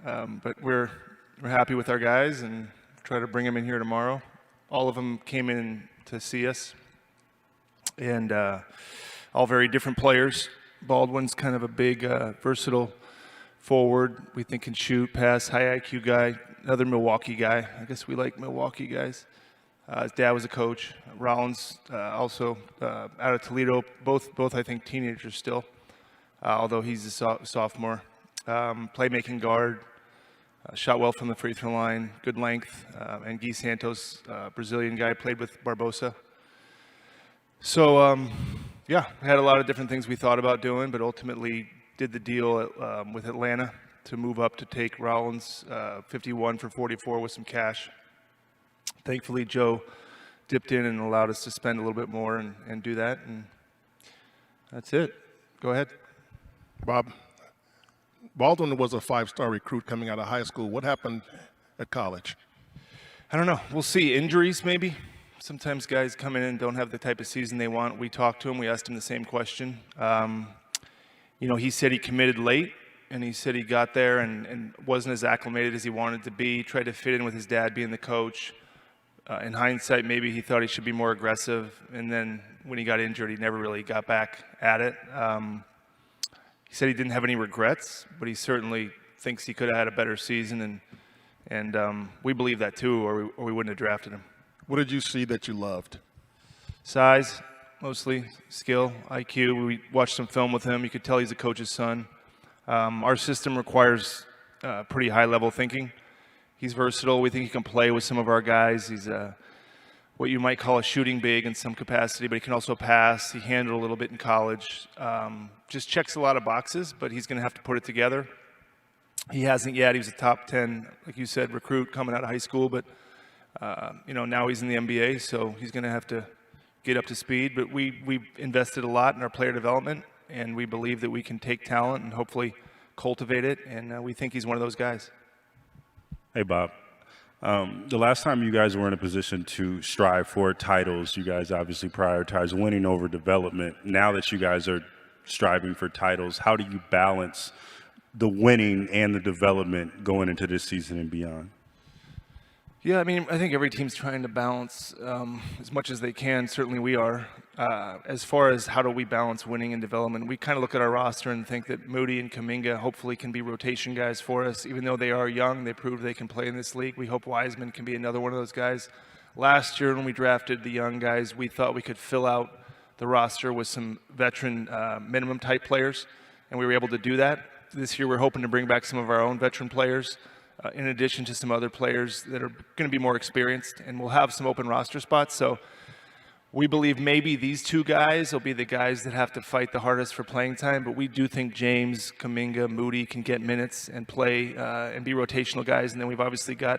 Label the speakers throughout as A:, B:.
A: But we're happy with our guys and try to bring them in here tomorrow. All of them came in to see us, and all very different players. Baldwin's kind of a big, versatile forward. We think can shoot, pass, high IQ guy. Another Milwaukee guy. I guess we like Milwaukee guys. His dad was a coach. Rollins, also out of Toledo. Both I think teenagers still, although he's a sophomore. Playmaking guard. Shot well from the free throw line. Good length. And Guy Santos, Brazilian guy, played with Barbosa. So, yeah, we had a lot of different things we thought about doing, but ultimately did the deal with Atlanta to move up to take Rollins 51 for 44 with some cash. Thankfully, Joe dipped in and allowed us to spend a little bit more and do that, and that's it. Go ahead.
B: Bob, Baldwin was a five-star recruit coming out of high school. What happened at college?
A: I don't know. We'll see. Injuries, maybe. Sometimes guys come in and don't have the type of season they want. We talked to him. We asked him the same question. You know, he said he committed late, and he said he got there and wasn't as acclimated as he wanted to be, tried to fit in with his dad being the coach. In hindsight, maybe he thought he should be more aggressive, and then when he got injured, he never really got back at it. He said he didn't have any regrets, but he certainly thinks he could have had a better season, and we believe that too, or we wouldn't have drafted him.
B: What did you see that you loved?
A: Size, mostly, skill, IQ. We watched some film with him. You could tell he's a coach's son. Our system requires pretty high-level thinking. He's versatile. We think he can play with some of our guys. He's what you might call a shooting big in some capacity, but he can also pass. He handled a little bit in college. Just checks a lot of boxes, but he's going to have to put it together. He hasn't yet. He was a top 10, like you said, recruit coming out of high school, but you know, now he's in the NBA, so he's going to have to get up to speed. But we've invested a lot in our player development, and we believe that we can take talent and hopefully cultivate it, and we think he's one of those guys.
C: Hey, Bob. The last time you guys were in a position to strive for titles, you guys obviously prioritized winning over development. Now that you guys are striving for titles, how do you balance the winning and the development going into this season and beyond?
A: Yeah, I mean, I think every team's trying to balance as much as they can. Certainly we are. As far as how do we balance winning and development, we kind of look at our roster and think that Moody and Kuminga hopefully can be rotation guys for us. Even though they are young, they proved they can play in this league. We hope Wiseman can be another one of those guys. Last year when we drafted the young guys, we thought we could fill out the roster with some veteran minimum type players, and we were able to do that. This year we're hoping to bring back some of our own veteran players. In addition to some other players that are going to be more experienced, and we'll have some open roster spots. So we believe maybe these two guys will be the guys that have to fight the hardest for playing time, but we do think James, Kuminga, Moody can get minutes and play and be rotational guys. And then we've obviously got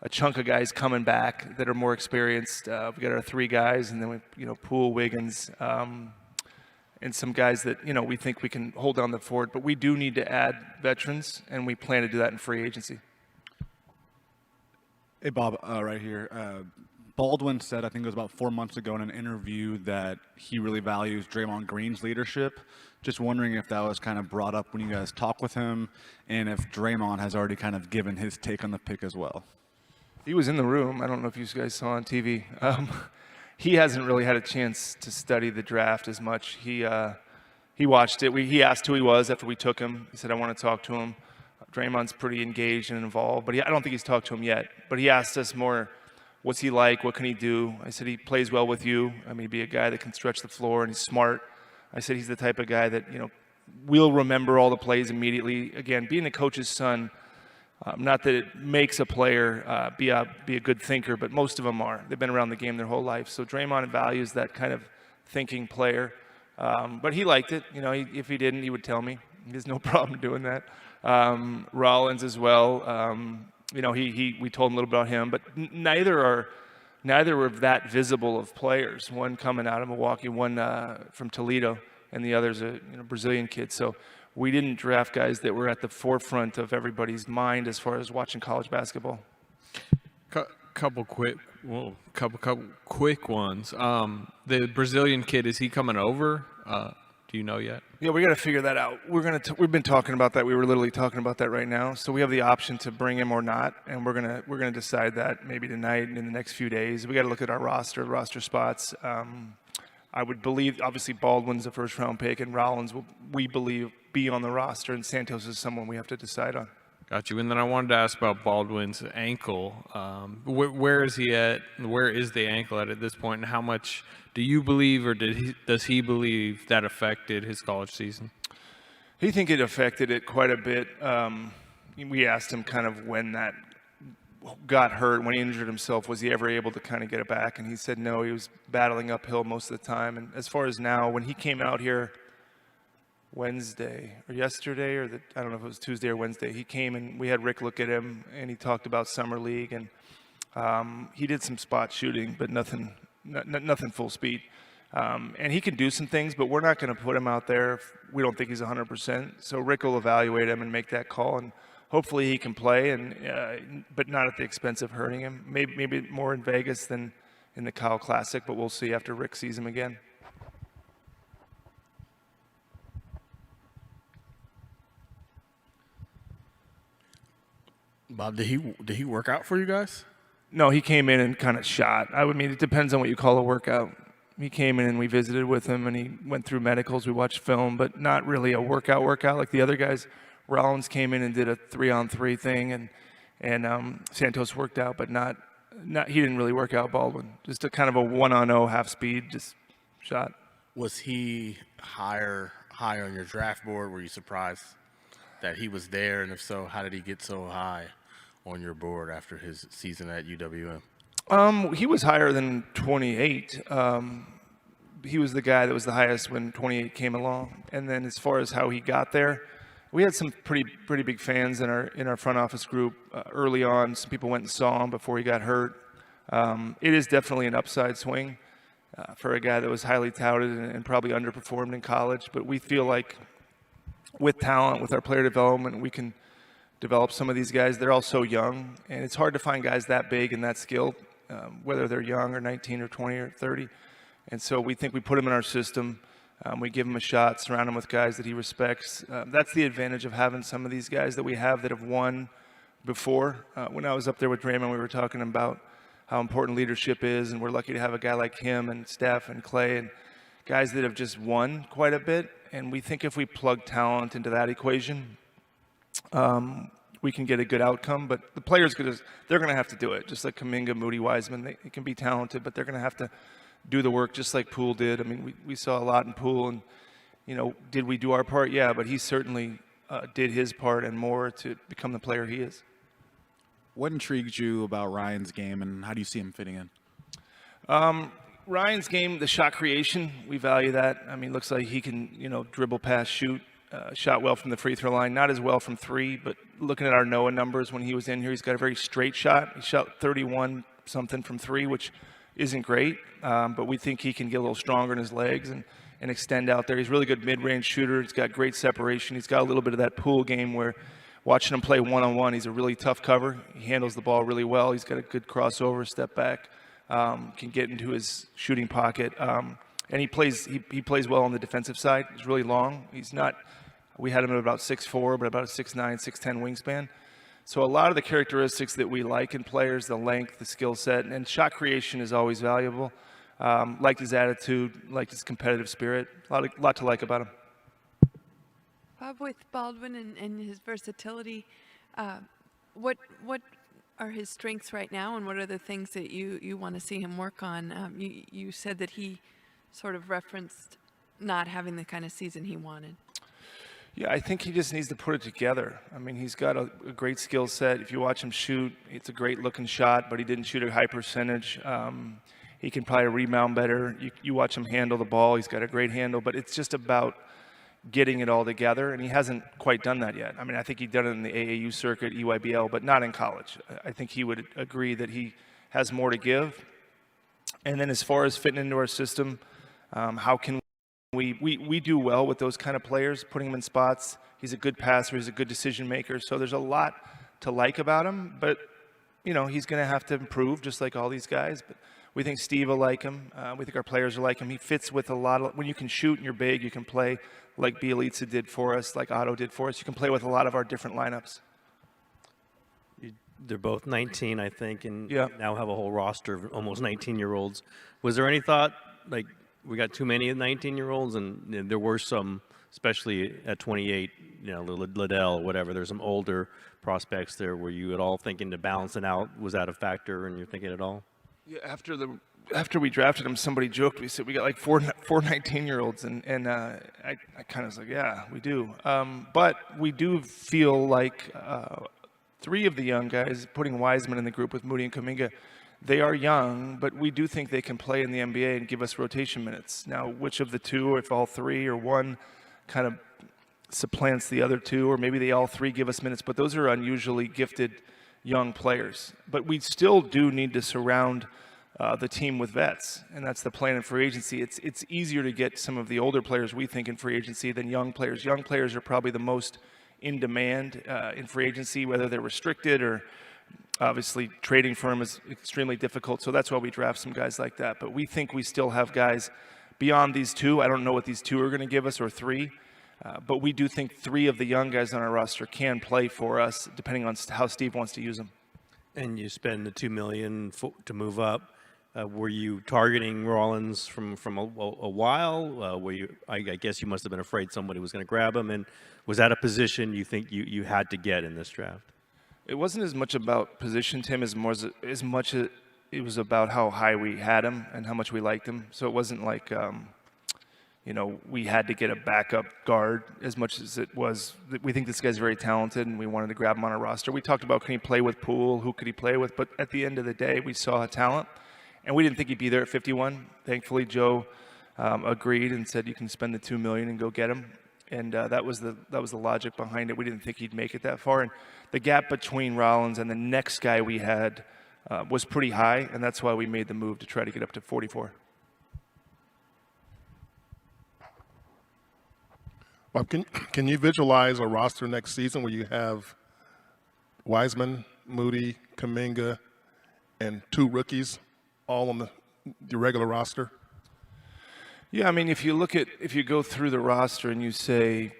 A: a chunk of guys coming back that are more experienced. We've got our three guys, and then we, you know, Poole, Wiggins, and some guys that, you know, we think we can hold down the fort. But we do need to add veterans, and we plan to do that in free agency.
D: Hey, Bob, right here. Baldwin said, I think it was about 4 months ago in an interview, that he really values Draymond Green's leadership. Just wondering if that was kind of brought up when you guys talk with him, and if Draymond has already kind of given his take on the pick as well.
A: He was in the room. I don't know if you guys saw on TV. He hasn't really had a chance to study the draft as much. He watched it. He asked who he was after we took him. He said, I want to talk to him. Draymond's pretty engaged and involved, but I don't think he's talked to him yet. But he asked us more, what's he like? What can he do? I said, he plays well with you. I mean, he'd be a guy that can stretch the floor, and he's smart. I said, he's the type of guy that, you know, will remember all the plays immediately. Again, being a coach's son, not that it makes a player be a good thinker, but most of them are. They've been around the game their whole life. So Draymond values that kind of thinking player. But he liked it. You know, if he didn't, he would tell me. He has no problem doing that. Rollins as well. You know, we told him a little about him, but neither are that visible of players. One coming out of Milwaukee, one from Toledo, and the other's a Brazilian kid. So we didn't draft guys that were at the forefront of everybody's mind as far as watching college basketball.
E: Couple quick ones. The Brazilian kid, is he coming over? Do Do you know yet?
A: Yeah, we got to figure that out. We've been talking about that. We were literally talking about that right now. So we have the option to bring him or not, and we're gonna decide that maybe tonight and in the next few days. We got to look at our roster spots. I would believe, obviously, Baldwin's a first-round pick, and Rollins will, we believe, be on the roster, and Santos is someone we have to decide on.
E: Got you. And then I wanted to ask about Baldwin's ankle. Where is he at? Where is the ankle at this point? And how much do you believe, or does he believe that affected his college season?
A: He think it affected it quite a bit. We asked him kind of when that got hurt, when he injured himself, was he ever able to kind of get it back? And he said no, he was battling uphill most of the time. And as far as now, when he came out here Wednesday or yesterday, or I don't know if it was Tuesday or Wednesday, he came and we had Rick look at him and he talked about summer league, and he did some spot shooting, but nothing full speed. And he can do some things, but we're not going to put him out there if we don't think he's 100%. So Rick will evaluate him and make that call, and hopefully he can play, and but not at the expense of hurting him. Maybe more in Vegas than in the Kyle Classic, but we'll see after Rick sees him again.
F: Bob, did he work out for you guys?
A: No, he came in and kind of shot. I mean, it depends on what you call a workout. He came in and we visited with him, and he went through medicals. We watched film, but not really a workout like the other guys. Rollins came in and did a 3-on-3 thing, and Santos worked out, but not. He didn't really work out Baldwin. Just a kind of a 1-on-0 half speed, just shot.
F: Was he higher on your draft board? Were you surprised that he was there, and if so, how did he get so high on your board after his season at UWM?
A: He was higher than 28. He was the guy that was the highest when 28 came along. And then as far as how he got there, we had some pretty big fans in our front office group early on. Some people went and saw him before he got hurt. It is definitely an upside swing for a guy that was highly touted and probably underperformed in college. But we feel like with talent, with our player development, we can develop some of these guys. They're all so young, and it's hard to find guys that big and that skilled, whether they're young or 19 or 20 or 30. And so we think we put him in our system. We give him a shot, surround him with guys that he respects. That's the advantage of having some of these guys that we have that have won before. When I was up there with Draymond, we were talking about how important leadership is, and we're lucky to have a guy like him and Steph and Clay and guys that have just won quite a bit. And we think if we plug talent into that equation, we can get a good outcome. But the players, they're going to have to do it, just like Kuminga, Moody, Wiseman. They can be talented, but they're going to have to do the work just like Poole did. I mean, we saw a lot in Poole, and, did we do our part? Yeah, but he certainly did his part and more to become the player he is.
D: What intrigued you about Ryan's game, and how do you see him fitting in?
A: Ryan's game, the shot creation, we value that. I mean, looks like he can, dribble, pass, shoot. Shot well from the free throw line, not as well from three, but looking at our Noah numbers when he was in here, he's got a very straight shot. He shot 31-something from three, which isn't great, but we think he can get a little stronger in his legs and extend out there. He's a really good mid-range shooter. He's got great separation. He's got a little bit of that Poole game where watching him play one-on-one, he's a really tough cover. He handles the ball really well. He's got a good crossover, step back, can get into his shooting pocket. And he plays well on the defensive side. He's really long. We had him at about 6'4", but about a 6'9", 6'10" wingspan. So a lot of the characteristics that we like in players, the length, the skill set, and shot creation is always valuable. Liked his attitude, liked his competitive spirit. A lot to like about him.
G: Bob, with Baldwin and his versatility, what are his strengths right now, and what are the things that you want to see him work on? You said that he sort of referenced not having the kind of season he wanted.
A: Yeah, I think he just needs to put it together. I mean, he's got a great skill set. If you watch him shoot, it's a great-looking shot, but he didn't shoot a high percentage. He can probably rebound better. You watch him handle the ball. He's got a great handle, but it's just about getting it all together, and he hasn't quite done that yet. I mean, I think he'd done it in the AAU circuit, EYBL, but not in college. I think he would agree that he has more to give. And then as far as fitting into our system, how can we do well with those kind of players, putting him in spots. He's a good passer. He's a good decision maker. So there's a lot to like about him, but, he's going to have to improve just like all these guys. But We think Steve will like him. We think our players will like him. He fits with a lot of, when you can shoot and you're big, you can play like Bielitsa did for us, like Otto did for us. You can play with a lot of our different lineups.
H: They're both 19, I think, and
A: Yeah.
H: now have a whole roster of almost 19-year-olds. Was there any thought, like, we got too many 19-year-olds, and there were some, especially at 28, Liddell or whatever, there's some older prospects there. Were you at all thinking to balance it out? Was that a factor in your thinking at all?
A: Yeah, after we drafted him, somebody joked. We said we got like four 19-year-olds, and I kind of was like, yeah, we do. But we do feel like 3 of the young guys, putting Wiseman in the group with Moody and Kuminga, they are young, but we do think they can play in the NBA and give us rotation minutes. Now, which of the 2, if all 3 or 1, kind of supplants the other 2, or maybe they all 3 give us minutes, but those are unusually gifted young players. But we still do need to surround the team with vets, and that's the plan in free agency. It's easier to get some of the older players, we think, in free agency than young players. Young players are probably the most in demand in free agency, whether they're restricted or obviously trading for them is extremely difficult. So that's why we draft some guys like that. But we think we still have guys beyond these 2. I don't know what these 2 are going to give us, or 3. But we do think 3 of the young guys on our roster can play for us, depending on how Steve wants to use them.
H: And you spend the $2 million to move up. Were you targeting Rollins from a while? I guess you must have been afraid somebody was going to grab him. And was that a position you think you had to get in this draft?
A: It wasn't as much about position, Tim, as much as it was about how high we had him and how much we liked him. So it wasn't like, we had to get a backup guard as much as it was. We think this guy's very talented, and we wanted to grab him on our roster. We talked about, can he play with Poole? Who could he play with? But at the end of the day, we saw a talent. And we didn't think he'd be there at 51. Thankfully, Joe agreed and said, you can spend the $2 million and go get him. And that was the logic behind it. We didn't think he'd make it that far. And the gap between Rollins and the next guy we had was pretty high, and that's why we made the move to try to get up to 44.
B: Bob, can you visualize a roster next season where you have Wiseman, Moody, Kuminga, and 2 rookies all on the regular roster?
A: Yeah, I mean, if you go through the roster and you say,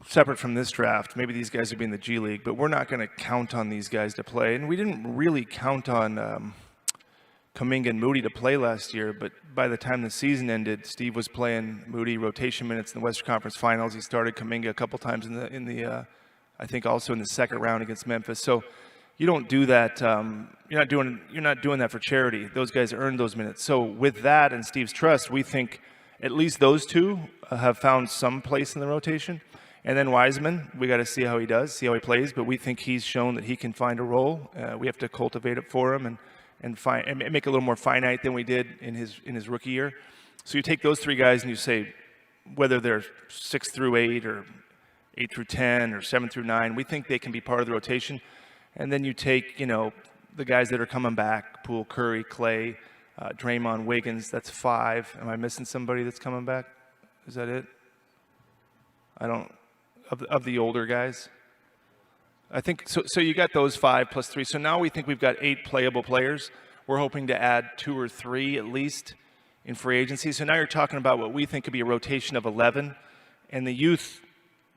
A: separate from this draft, maybe these guys would be in the G League, but we're not going to count on these guys to play. And we didn't really count on Kuminga and Moody to play last year, but by the time the season ended, Steve was playing Moody rotation minutes in the Western Conference Finals. He started Kuminga a couple times in the I think also in the second round against Memphis. So you don't do that. You're not doing that for charity. Those guys earned those minutes. So with that and Steve's trust, we think at least those 2 have found some place in the rotation. And then Wiseman, we got to see how he does, see how he plays. But we think he's shown that he can find a role. We have to cultivate it for him and make it a little more finite than we did in his rookie year. So you take those 3 guys and you say, whether they're 6 through 8 or 8 through 10 or 7 through 9, we think they can be part of the rotation. And then you take, the guys that are coming back, Poole, Curry, Clay, Draymond, Wiggins, that's 5. Am I missing somebody that's coming back? Is that it? Of the older guys? I think, so you got those 5 plus 3. So now we think we've got 8 playable players. We're hoping to add 2 or 3 at least in free agency. So now you're talking about what we think could be a rotation of 11. And the youth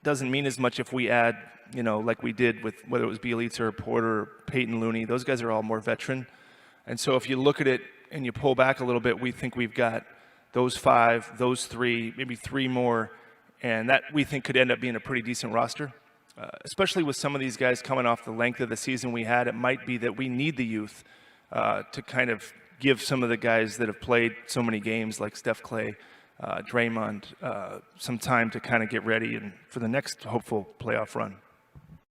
A: doesn't mean as much if we add, like we did with whether it was Bielitsa or Porter or Peyton Looney. Those guys are all more veteran. And so if you look at it and you pull back a little bit, we think we've got those 5, those 3, maybe 3 more, and that we think could end up being a pretty decent roster. Especially with some of these guys coming off the length of the season we had, it might be that we need the youth to kind of give some of the guys that have played so many games, like Steph Clay, Draymond, some time to kind of get ready and for the next hopeful playoff run.